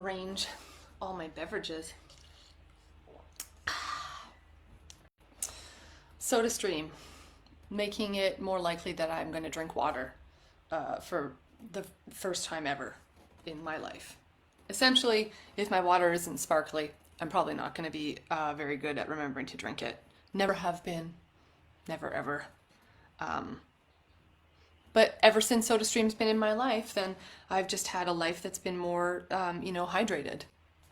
range all my beverages. SodaStream, making it more likely that I'm going to drink water for the first time ever in my life. Essentially, if my water isn't sparkly, I'm probably not going to be very good at remembering to drink it. Never have been, never ever. But ever since SodaStream's been in my life, then I've just had a life that's been more, hydrated.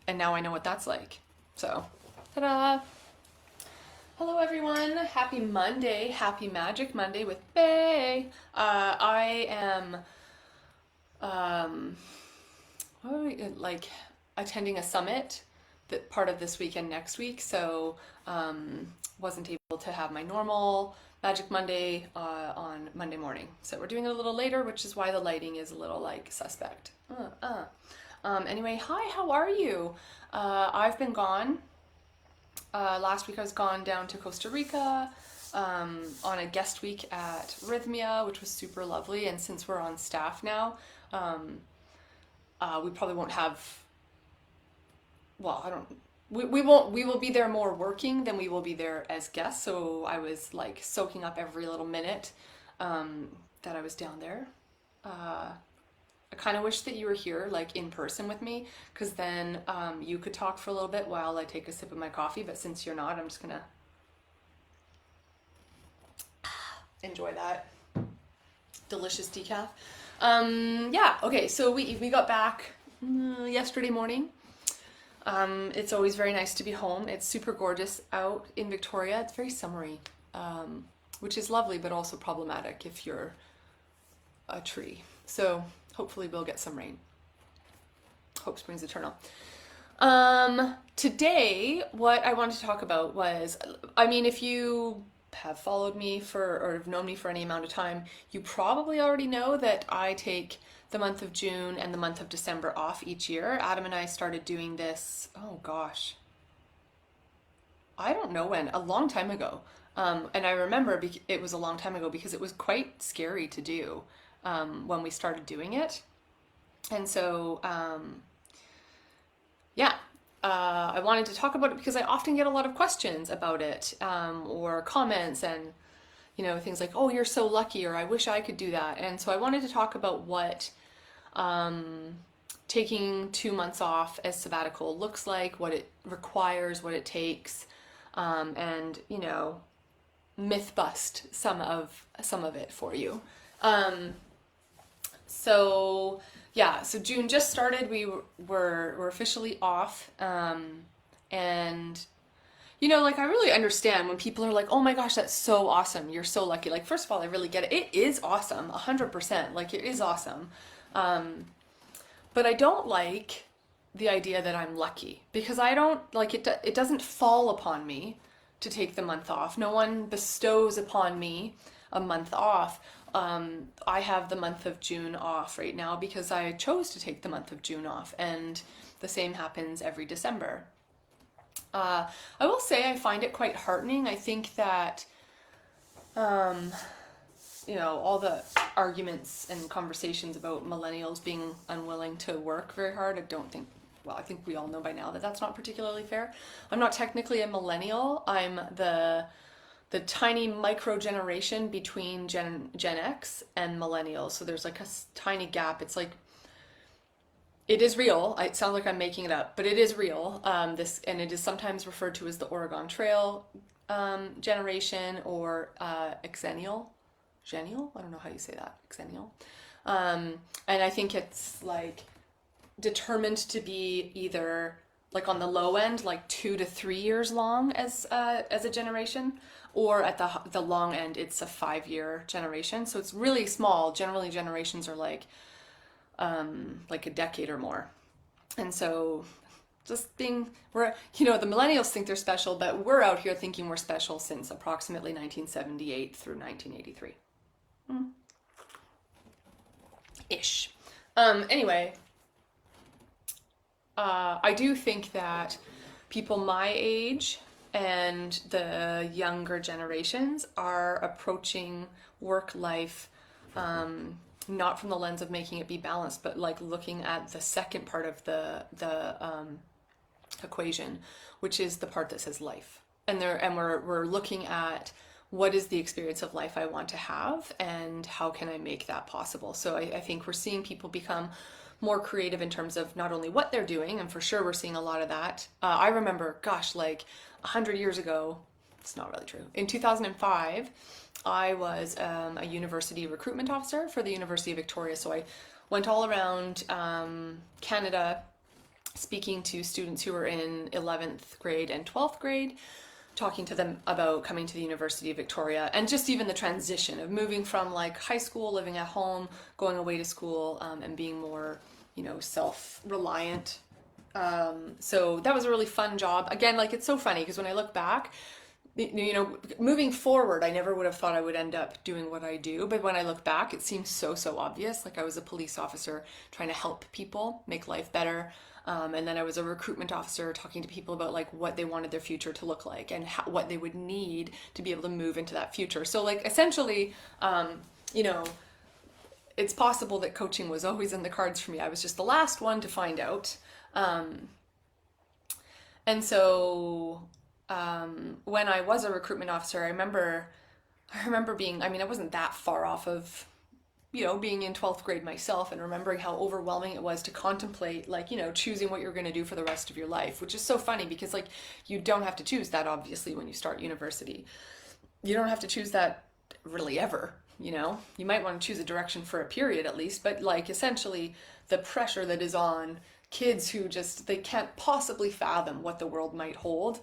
And now I know what that's like. So, ta-da! Hello everyone, happy Monday, happy Magic Monday with Bae. I am, attending a summit that part of this week and next week, so wasn't able to have my normal Magic Monday on Monday morning. So we're doing it a little later, which is why the lighting is a little like suspect. Anyway, hi, how are you? I've been gone. Last week I was gone down to Costa Rica on a guest week at Rhythmia, which was super lovely. And since we're on staff now, we probably won't have, well, I don't, we will be there more working than we will be there as guests. So I was like soaking up every little minute that I was down there. I kind of wish that you were here, like in person with me, because then you could talk for a little bit while I take a sip of my coffee. But since you're not, I'm just gonna enjoy that delicious decaf. Yeah, okay, so we got back yesterday morning. It's always very nice to be home. It's super gorgeous out in Victoria. It's very summery, which is lovely, but also problematic if you're a tree. So hopefully we'll get some rain. Hope springs eternal. Today, what I wanted to talk about was, I mean, if you have followed me or have known me for any amount of time, you probably already know that I take the month of June and the month of December off each year. Adam and I started doing this, oh gosh, I don't know when, a long time ago. And I remember it was a long time ago because it was quite scary to do. When we started doing it. And so, I wanted to talk about it because I often get a lot of questions about it, or comments and, things like, oh, you're so lucky, or I wish I could do that. And so I wanted to talk about what taking 2 months off as sabbatical looks like, what it requires, what it takes, and, myth bust some of it for you. So June just started. We're officially off, and I really understand when people are like, "Oh my gosh, that's so awesome! You're so lucky." Like, first of all, I really get it. It is awesome, 100%. Like, it is awesome, but I don't like the idea that I'm lucky because I don't like it. It doesn't fall upon me to take the month off. No one bestows upon me a month off. I have the month of June off right now because I chose to take the month of June off, and the same happens every December. I will say I find it quite heartening. I think that, all the arguments and conversations about millennials being unwilling to work very hard, I think we all know by now that that's not particularly fair. I'm not technically a millennial. I'm the tiny micro generation between Gen X and millennials. So there's like a tiny gap. It's like, it is real. It sounds like I'm making it up, but it is real. And it is sometimes referred to as the Oregon Trail generation, or exennial. Genial? I don't know how you say that. Exennial. And I think it's like determined to be either like on the low end, like 2 to 3 years long as a generation, or at the long end, it's a 5-year generation. So it's really small. Generally, generations are like a decade or more. And so the millennials think they're special, but we're out here thinking we're special since approximately 1978 through 1983. Ish. Anyway, I do think that people my age and the younger generations are approaching work life not from the lens of making it be balanced, but like looking at the second part of the equation, which is the part that says life. And we're looking at what is the experience of life I want to have and how can I make that possible. So I think we're seeing people become more creative in terms of not only what they're doing, and for sure we're seeing a lot of that. I remember, gosh, like 100 years ago, it's not really true. In 2005, I was a university recruitment officer for the University of Victoria. So I went all around Canada speaking to students who were in 11th grade and 12th grade, talking to them about coming to the University of Victoria and just even the transition of moving from like high school, living at home, going away to school, and being more, self-reliant. So that was a really fun job. Again, like it's so funny because when I look back, moving forward, I never would have thought I would end up doing what I do. But when I look back, it seems so obvious. Like I was a police officer trying to help people make life better. And then I was a recruitment officer talking to people about like what they wanted their future to look like and what they would need to be able to move into that future. So like essentially, it's possible that coaching was always in the cards for me. I was just the last one to find out. And so when I was a recruitment officer, I remember being, I wasn't that far off of, being in 12th grade myself and remembering how overwhelming it was to contemplate, like, choosing what you're going to do for the rest of your life, which is so funny because, like, you don't have to choose that, obviously, when you start university. You don't have to choose that really ever, You might want to choose a direction for a period at least, but, like, essentially the pressure that is on kids who just, they can't possibly fathom what the world might hold.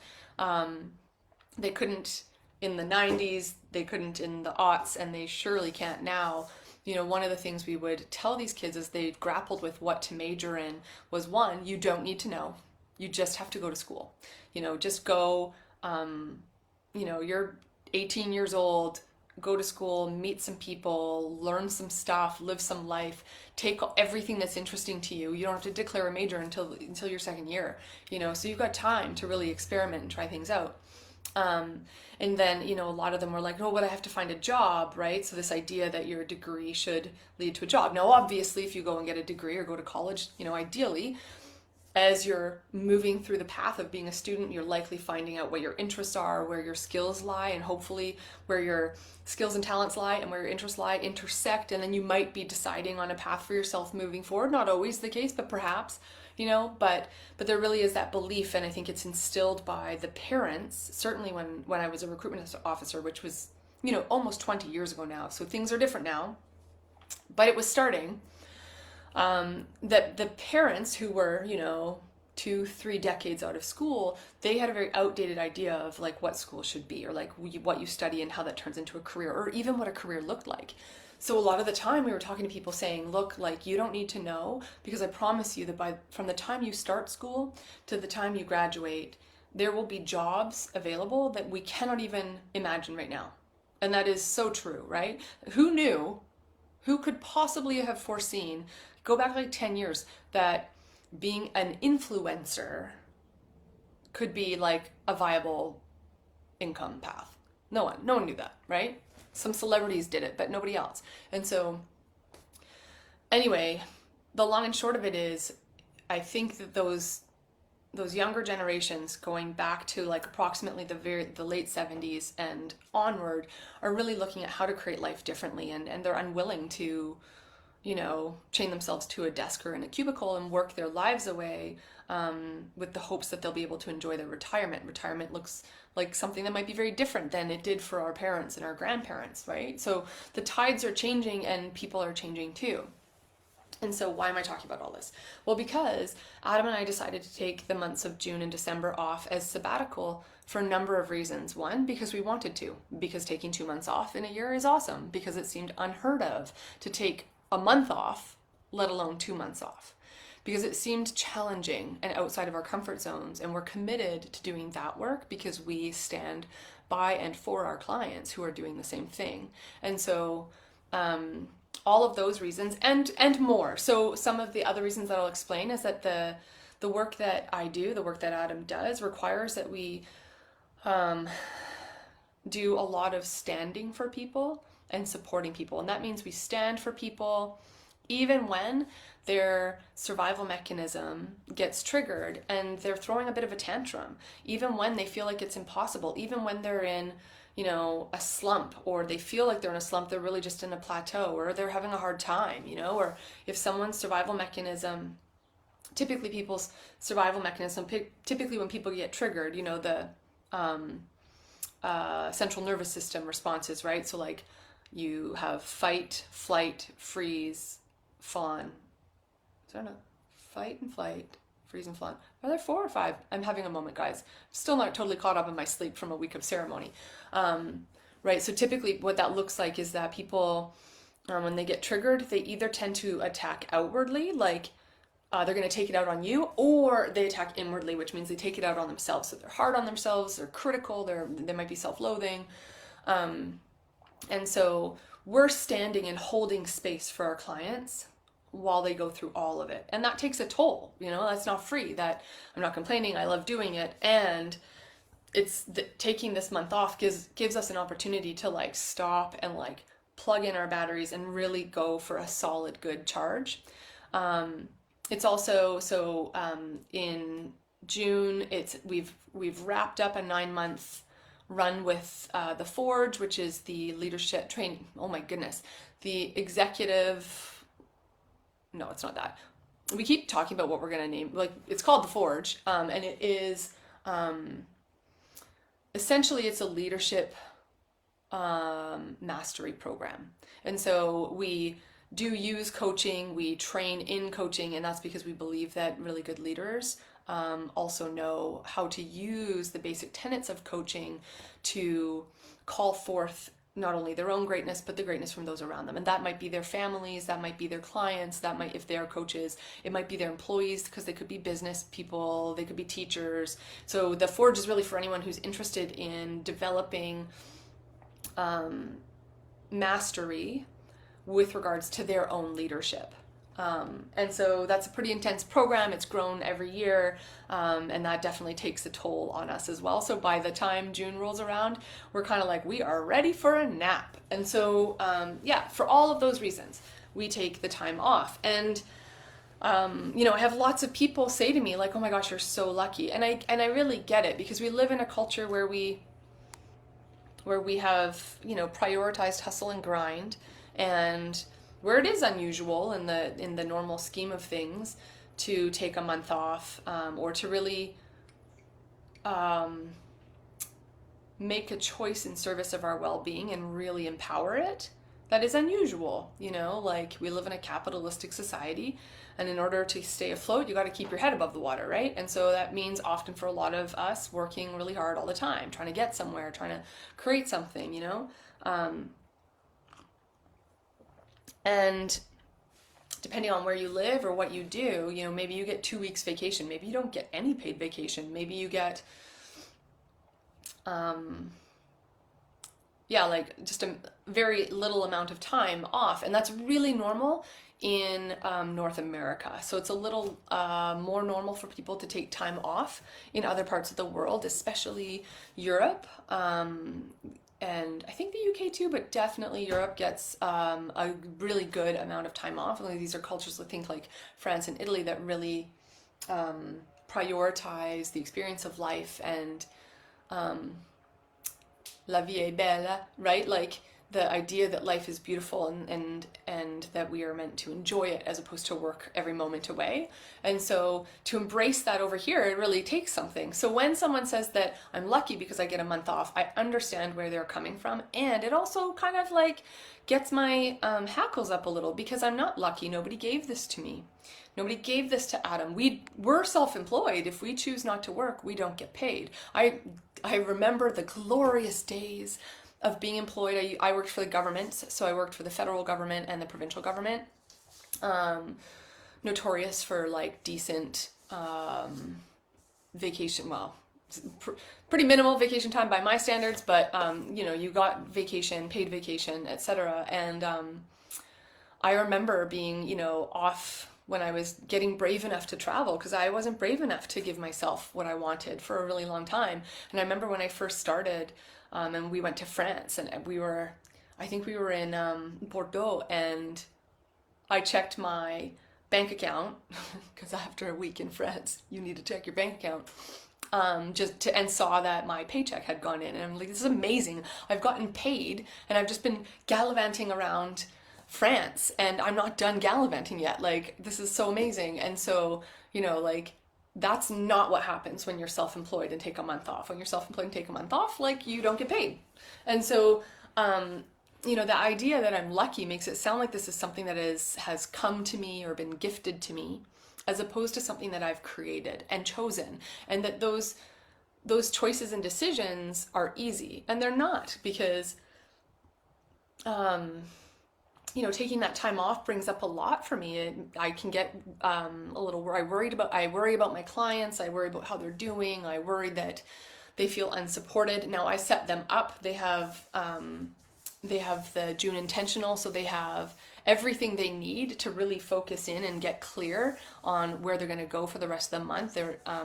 They couldn't in the 90s, they couldn't in the aughts, and they surely can't now. One of the things we would tell these kids as they grappled with what to major in was, one, you don't need to know. You just have to go to school. Just go, you're 18 years old, go to school, meet some people, learn some stuff, live some life, take everything that's interesting to you. You don't have to declare a major until your second year, so you've got time to really experiment and try things out. And then, a lot of them were like, oh, but I have to find a job, right? So this idea that your degree should lead to a job. Now, obviously, if you go and get a degree or go to college, ideally, as you're moving through the path of being a student, you're likely finding out what your interests are, where your skills lie, and hopefully where your skills and talents lie and where your interests lie intersect. And then you might be deciding on a path for yourself moving forward. Not always the case, but perhaps. But there really is that belief, and I think it's instilled by the parents, certainly when I was a recruitment officer, which was, almost 20 years ago now, so things are different now, but it was starting, that the parents who were, 2-3 decades out of school, they had a very outdated idea of like what school should be, or like what you study and how that turns into a career, or even what a career looked like. So a lot of the time we were talking to people saying, look, like you don't need to know, because I promise you that from the time you start school to the time you graduate, there will be jobs available that we cannot even imagine right now. And that is so true, right? Who knew, who could possibly have foreseen, go back like 10 years, that being an influencer could be like a viable income path? No one knew that, right? Some celebrities did it, but nobody else. And so, anyway, the long and short of it is, I think that those younger generations, going back to like approximately the late 70s and onward, are really looking at how to create life differently, and they're unwilling to, chain themselves to a desk or in a cubicle and work their lives away with the hopes that they'll be able to enjoy their retirement. Retirement looks like something that might be very different than it did for our parents and our grandparents, right? So the tides are changing and people are changing too. And so why am I talking about all this? Well, because Adam and I decided to take the months of June and December off as sabbatical for a number of reasons. One, because we wanted to, because taking 2 months off in a year is awesome, because it seemed unheard of to take a month off, let alone 2 months off, because it seemed challenging and outside of our comfort zones. And we're committed to doing that work because we stand by and for our clients who are doing the same thing. And so all of those reasons and more. So some of the other reasons that I'll explain is that the work that I do, the work that Adam does, requires that we do a lot of standing for people and supporting people. And that means we stand for people even when their survival mechanism gets triggered and they're throwing a bit of a tantrum, even when they feel like it's impossible, even when they're in, you know, a slump, or they feel like they're in a slump, they're really just in a plateau, or they're having a hard time, you know, or if someone's survival mechanism, typically people's survival mechanism, typically when people get triggered, you know, the central nervous system responses, right? So like you have fight, flight, freeze, fawn. Is there no fight and flight, freeze and fawn? Are there 4 or 5? I'm having a moment, guys. Still not totally caught up in my sleep from a week of ceremony. Right, so typically what that looks like is that people, when they get triggered, they either tend to attack outwardly, like they're going to take it out on you, or they attack inwardly, which means they take it out on themselves. So they're hard on themselves, they're critical, they might be self-loathing. And so we're standing and holding space for our clients while they go through all of it. And that takes a toll, you know, that's not free. That I'm not complaining, I love doing it. And it's taking this month off gives us an opportunity to like stop and like plug in our batteries and really go for a solid, good charge. It's also, so in June, we've wrapped up a 9-month run with the Forge, which is the leadership training. Oh my goodness, the executive. No, it's not that. We keep talking about what we're gonna name. Like it's called the Forge, and it is essentially it's a leadership mastery program. And so we do use coaching, we train in coaching, and that's because we believe that really good leaders also know how to use the basic tenets of coaching to call forth not only their own greatness, but the greatness from those around them. And that might be their families, that might be their clients, that might, if they're coaches, it might be their employees, because they could be business people, they could be teachers. So the Forge is really for anyone who's interested in developing mastery with regards to their own leadership. And so that's a pretty intense program. It's grown every year, and that definitely takes a toll on us as well. So by the time June rolls around, we're kind of like, we are ready for a nap. And so, yeah, for all of those reasons, we take the time off. And you know, I have lots of people say to me like, oh my gosh, you're so lucky. And I really get it, because we live in a culture where we have, you know, prioritized hustle and grind, and where it is unusual in the normal scheme of things to take a month off, or to really make a choice in service of our well-being and really empower it. That is unusual, you know, like we live in a capitalistic society, and in order to stay afloat, you got to keep your head above the water, right? And so that means often for a lot of us working really hard all the time, trying to get somewhere, trying to create something, you know. And depending on where you live or what you do, you know, maybe you get 2 weeks vacation, maybe you don't get any paid vacation, maybe you get, yeah, like just a very little amount of time off. And that's really normal in North America. So it's a little more normal for people to take time off in other parts of the world, especially Europe. And I think the UK too, but definitely Europe gets a really good amount of time off. And these are cultures, I think, like France and Italy, that really prioritize the experience of life and la vie est belle, right? Like the idea that life is beautiful and that we are meant to enjoy it as opposed to work every moment away. And so to embrace that over here, it really takes something. So when someone says that I'm lucky because I get a month off, I understand where they're coming from. And it also kind of like gets my hackles up a little, because I'm not lucky. Nobody gave this to me. Nobody gave this to Adam. We're self-employed. If we choose not to work, we don't get paid. I remember the glorious days of being employed. I worked for the government, so I worked for the federal government and the provincial government. Notorious for like decent vacation, well, pretty minimal vacation time by my standards, but you know, you got vacation, paid vacation, etc. And I remember being, you know, off when I was getting brave enough to travel, because I wasn't brave enough to give myself what I wanted for a really long time. And I remember when I first started, and we went to France, and I think we were in Bordeaux, and I checked my bank account because after a week in France, you need to check your bank account. And saw that my paycheck had gone in, and I'm like, this is amazing. I've gotten paid, and I've just been gallivanting around France, and I'm not done gallivanting yet. Like, this is so amazing. And so, like, that's not what happens when you're self-employed and take a month off. When you're self-employed and take a month off, like, you don't get paid. And so, the idea that I'm lucky makes it sound like this is something that has come to me or been gifted to me, as opposed to something that I've created and chosen, and that those choices and decisions are easy, and they're not, because taking that time off brings up a lot for me. I can get a little I worry about my clients. I worry about how they're doing. I worry that they feel unsupported. Now I set them up. They have the June intentional, so they have everything they need to really focus in and get clear on where they're going to go for the rest of the month.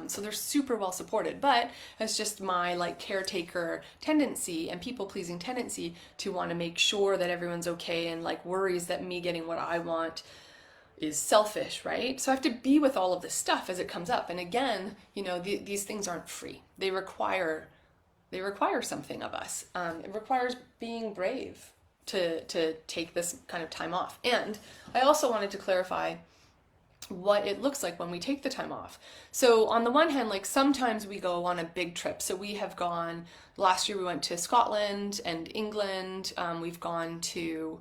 So they're super well supported, but it's just my like caretaker tendency and people pleasing tendency to want to make sure that everyone's okay, and like worries that me getting what I want is selfish, right? So I have to be with all of this stuff as it comes up. And again, these things aren't free. They require something of us. It requires being brave to take this kind of time off. And I also wanted to clarify what it looks like when we take the time off. So on the one hand, like sometimes we go on a big trip. So we have gone, last year we went to Scotland and England. We've gone to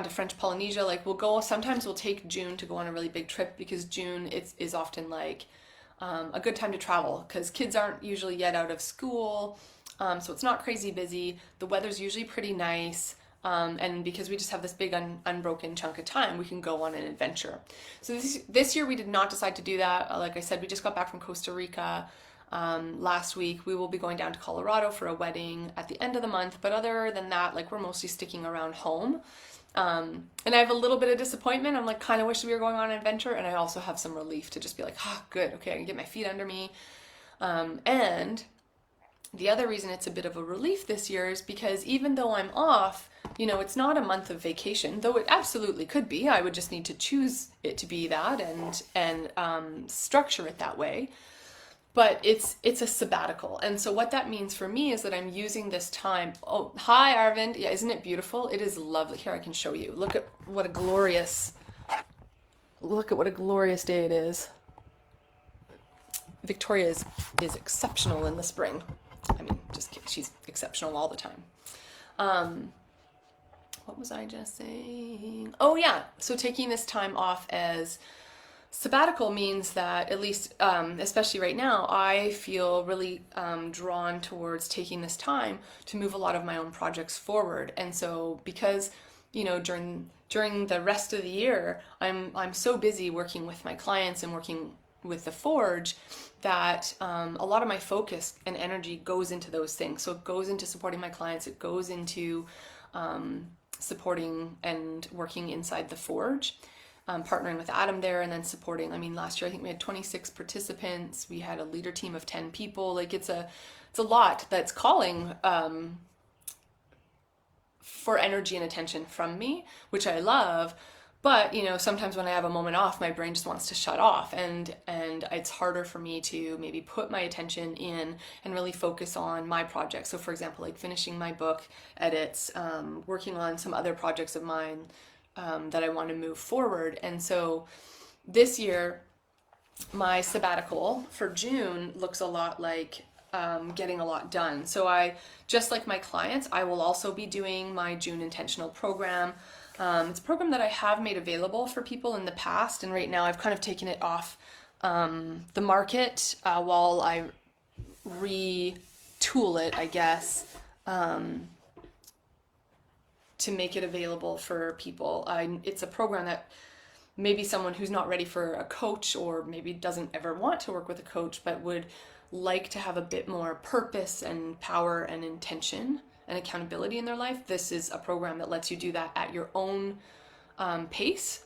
French Polynesia. Like sometimes we'll take June to go on a really big trip, because June is often like a good time to travel, because kids aren't usually yet out of school, so it's not crazy busy. The weather's usually pretty nice, and because we just have this big unbroken chunk of time, we can go on an adventure. So this year we did not decide to do that. Like I said, we just got back from Costa Rica last week. We will be going down to Colorado for a wedding at the end of the month, but other than that, like, we're mostly sticking around home. And I have a little bit of disappointment. I'm like, kind of wish we were going on an adventure. And I also have some relief to just be like, good. Okay, I can get my feet under me. And the other reason it's a bit of a relief this year is because even though I'm off, it's not a month of vacation, though it absolutely could be. I would just need to choose it to be that and structure it that way. But it's a sabbatical. And so what that means for me is that I'm using this time. Oh, hi, Arvind. Yeah, isn't it beautiful? It is lovely. Here, I can show you. Look at what a glorious day it is. Victoria is exceptional in the spring. I mean, just kidding. She's exceptional all the time. What was I just saying? Oh yeah. So taking this time off as sabbatical means that, at least, especially right now, I feel really drawn towards taking this time to move a lot of my own projects forward. And so, because during the rest of the year, I'm so busy working with my clients and working with the Forge that a lot of my focus and energy goes into those things. So it goes into supporting my clients. It goes into supporting and working inside the Forge. Partnering with Adam there, and then supporting. I mean, last year I think we had 26 participants. We had a leader team of 10 people. Like, it's a lot that's calling for energy and attention from me, which I love. But sometimes when I have a moment off, my brain just wants to shut off, and it's harder for me to maybe put my attention in and really focus on my projects. So for example, like finishing my book edits, working on some other projects of mine that I want to move forward. And so this year, my sabbatical for June looks a lot like getting a lot done. So just like my clients, I will also be doing my June intentional program. It's a program that I have made available for people in the past, and right now I've kind of taken it off the market while I retool it, I guess, to make it available for people. It's a program that maybe someone who's not ready for a coach, or maybe doesn't ever want to work with a coach, but would like to have a bit more purpose and power and intention and accountability in their life. This is a program that lets you do that at your own pace,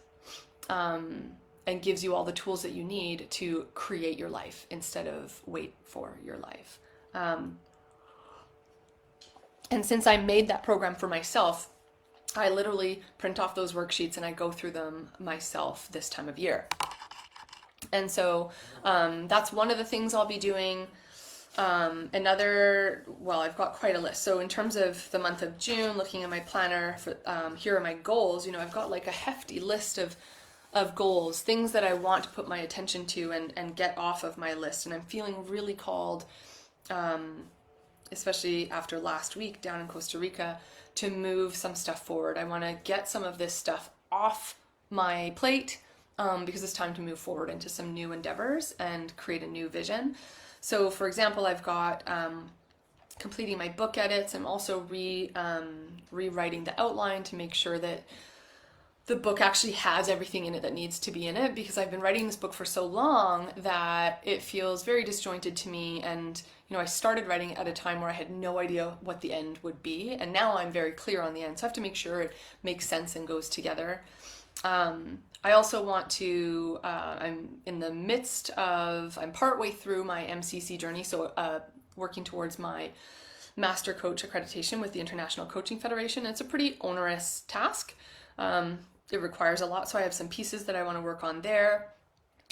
and gives you all the tools that you need to create your life instead of wait for your life. And since I made that program for myself, I literally print off those worksheets and I go through them myself this time of year. And so that's one of the things I'll be doing. Well, I've got quite a list. So in terms of the month of June, looking at my planner, for here are my goals. I've got like a hefty list of goals, things that I want to put my attention to and get off of my list. And I'm feeling really called, especially after last week down in Costa Rica, to move some stuff forward. I want to get some of this stuff off my plate because it's time to move forward into some new endeavors and create a new vision. So, for example, I've got completing my book edits. I'm also rewriting the outline to make sure that the book actually has everything in it that needs to be in it, because I've been writing this book for so long that it feels very disjointed to me. And I started writing at a time where I had no idea what the end would be, and now I'm very clear on the end, so I have to make sure it makes sense and goes together. I also want to, I'm partway through my MCC journey, so working towards my Master Coach accreditation with the International Coaching Federation. It's a pretty onerous task. It requires a lot, so I have some pieces that I want to work on there.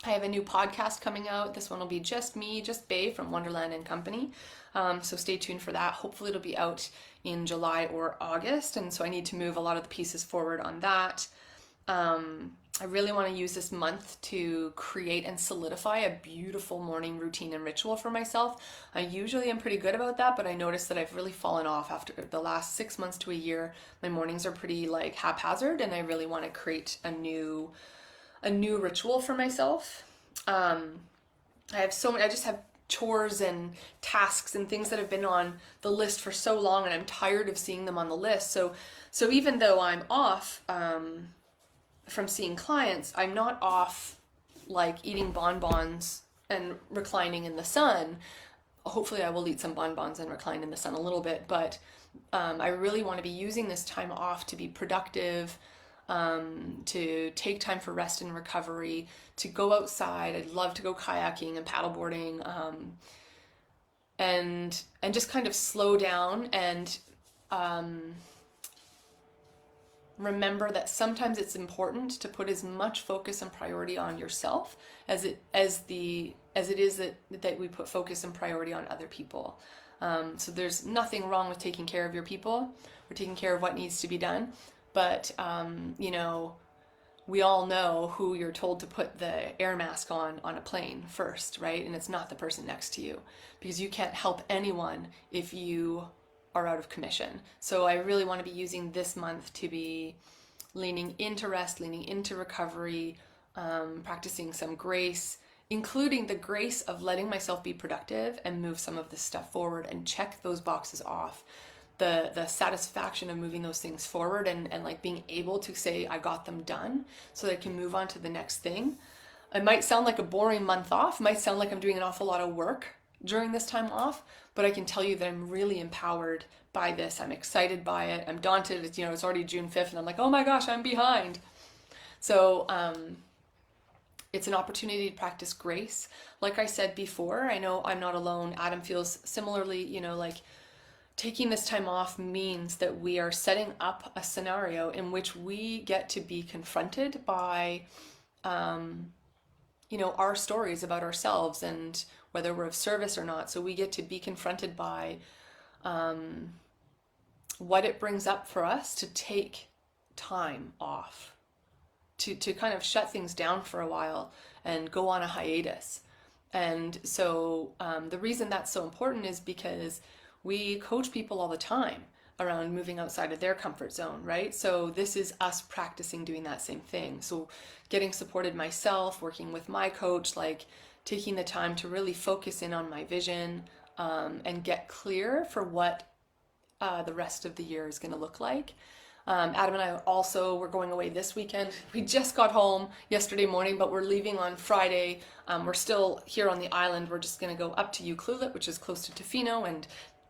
I have a new podcast coming out. This one will be just me, just Bae from Wonderland Company. So stay tuned for that. Hopefully it'll be out in July or August, and so I need to move a lot of the pieces forward on that. I really want to use this month to create and solidify a beautiful morning routine and ritual for myself. I usually am pretty good about that, but I noticed that I've really fallen off after the last 6 months to a year. My mornings are pretty like haphazard, and I really want to create a new ritual for myself. I just have chores and tasks and things that have been on the list for so long, and I'm tired of seeing them on the list. So even though I'm off, from seeing clients, I'm not off like eating bonbons and reclining in the sun. Hopefully I will eat some bonbons and recline in the sun a little bit, but I really want to be using this time off to be productive, to take time for rest and recovery, to go outside. I'd love to go kayaking and paddleboarding, and just kind of slow down and remember that sometimes it's important to put as much focus and priority on yourself as it is that we put focus and priority on other people. So there's nothing wrong with taking care of your people or taking care of what needs to be done, but we all know who you're told to put the air mask on a plane first, right? And it's not the person next to you, because you can't help anyone if you are out of commission. So I really want to be using this month to be leaning into rest, leaning into recovery, practicing some grace, including the grace of letting myself be productive and move some of this stuff forward and check those boxes off. The satisfaction of moving those things forward and like being able to say I got them done so that I can move on to the next thing. It might sound like a boring month off, it might sound like I'm doing an awful lot of work during this time off, but I can tell you that I'm really empowered by this. I'm excited by it. I'm daunted. It's already June 5th and I'm like, oh my gosh, I'm behind. So it's an opportunity to practice grace. Like I said before, I know I'm not alone. Adam feels similarly, like taking this time off means that we are setting up a scenario in which we get to be confronted by our stories about ourselves and whether we're of service or not. So we get to be confronted by what it brings up for us to take time off, to kind of shut things down for a while and go on a hiatus. And so the reason that's so important is because we coach people all the time around moving outside of their comfort zone, right? So this is us practicing doing that same thing. So getting supported myself, working with my coach, like taking the time to really focus in on my vision and get clear for what the rest of the year is going to look like. Adam and I we're going away this weekend. We just got home yesterday morning, but we're leaving on Friday. We're still here on the island. We're just going to go up to Ucluelet, which is close to Tofino. And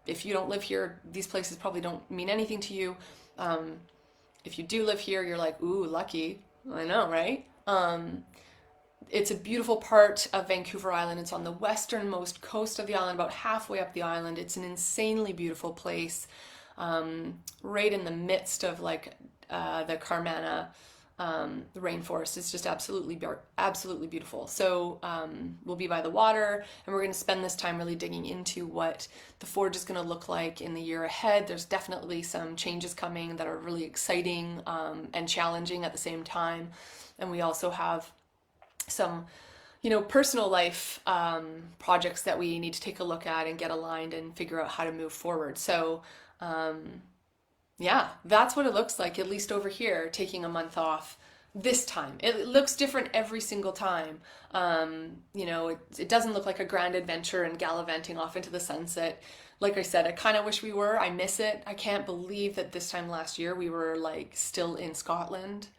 if you don't live here, these places probably don't mean anything to you. If you do live here, you're like, ooh, lucky. I know, right? It's a beautiful part of Vancouver Island. It's on the westernmost coast of the island, about halfway up the island. It's an insanely beautiful place. right in the midst of like the Carmana the rainforest. Is just absolutely beautiful. So we'll be by the water, and we're going to spend this time really digging into what the forge is going to look like in the year ahead. There's definitely some changes coming that are really exciting and challenging at the same time. And we also have some, personal life projects that we need to take a look at and get aligned and figure out how to move forward. So yeah, that's what it looks like, at least over here, taking a month off this time. It looks different every single time. It doesn't look like a grand adventure and gallivanting off into the sunset. Like I said, I kind of wish we were. I miss it. I can't believe that this time last year we were like still in Scotland.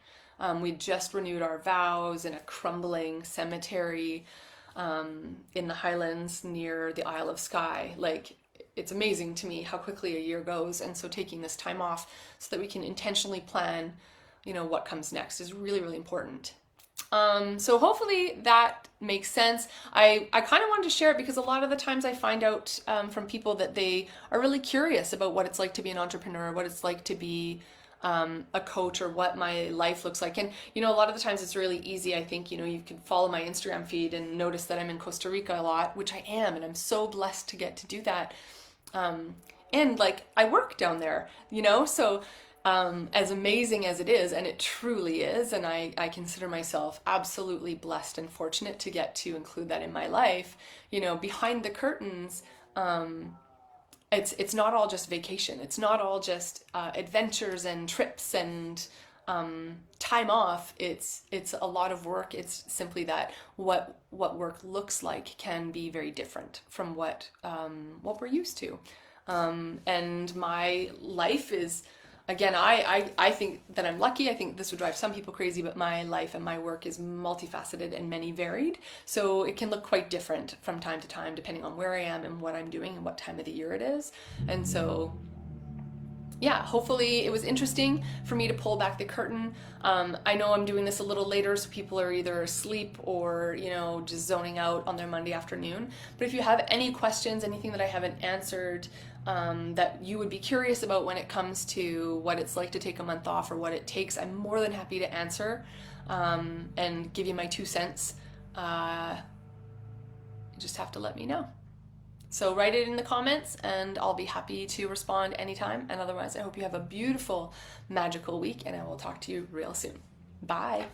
We just renewed our vows in a crumbling cemetery in the Highlands near the Isle of Skye. Like, it's amazing to me how quickly a year goes, and so taking this time off so that we can intentionally plan, what comes next is really, really important. So hopefully that makes sense. I kind of wanted to share it because a lot of the times I find out from people that they are really curious about what it's like to be an entrepreneur, what it's like to be a coach, or what my life looks like. And a lot of the times it's really easy. I think you can follow my Instagram feed and notice that I'm in Costa Rica a lot, which I am, and I'm so blessed to get to do that. And like I work down there, so as amazing as it is, and it truly is, and I consider myself absolutely blessed and fortunate to get to include that in my life, behind the curtains, it's not all just vacation. It's not all just adventures and trips and time off. It's a lot of work. It's simply that what work looks like can be very different from what we're used to. And my life is, again, I think that I'm lucky. I think this would drive some people crazy, but my life and my work is multifaceted and many varied. So it can look quite different from time to time, depending on where I am and what I'm doing and what time of the year it is. And so, yeah, hopefully it was interesting for me to pull back the curtain. I know I'm doing this a little later, so people are either asleep or, just zoning out on their Monday afternoon. But if you have any questions, anything that I haven't answered, that you would be curious about when it comes to what it's like to take a month off or what it takes, I'm more than happy to answer and give you my 2 cents. You just have to let me know. So write it in the comments and I'll be happy to respond anytime. And otherwise, I hope you have a beautiful, magical week, and I will talk to you real soon. Bye.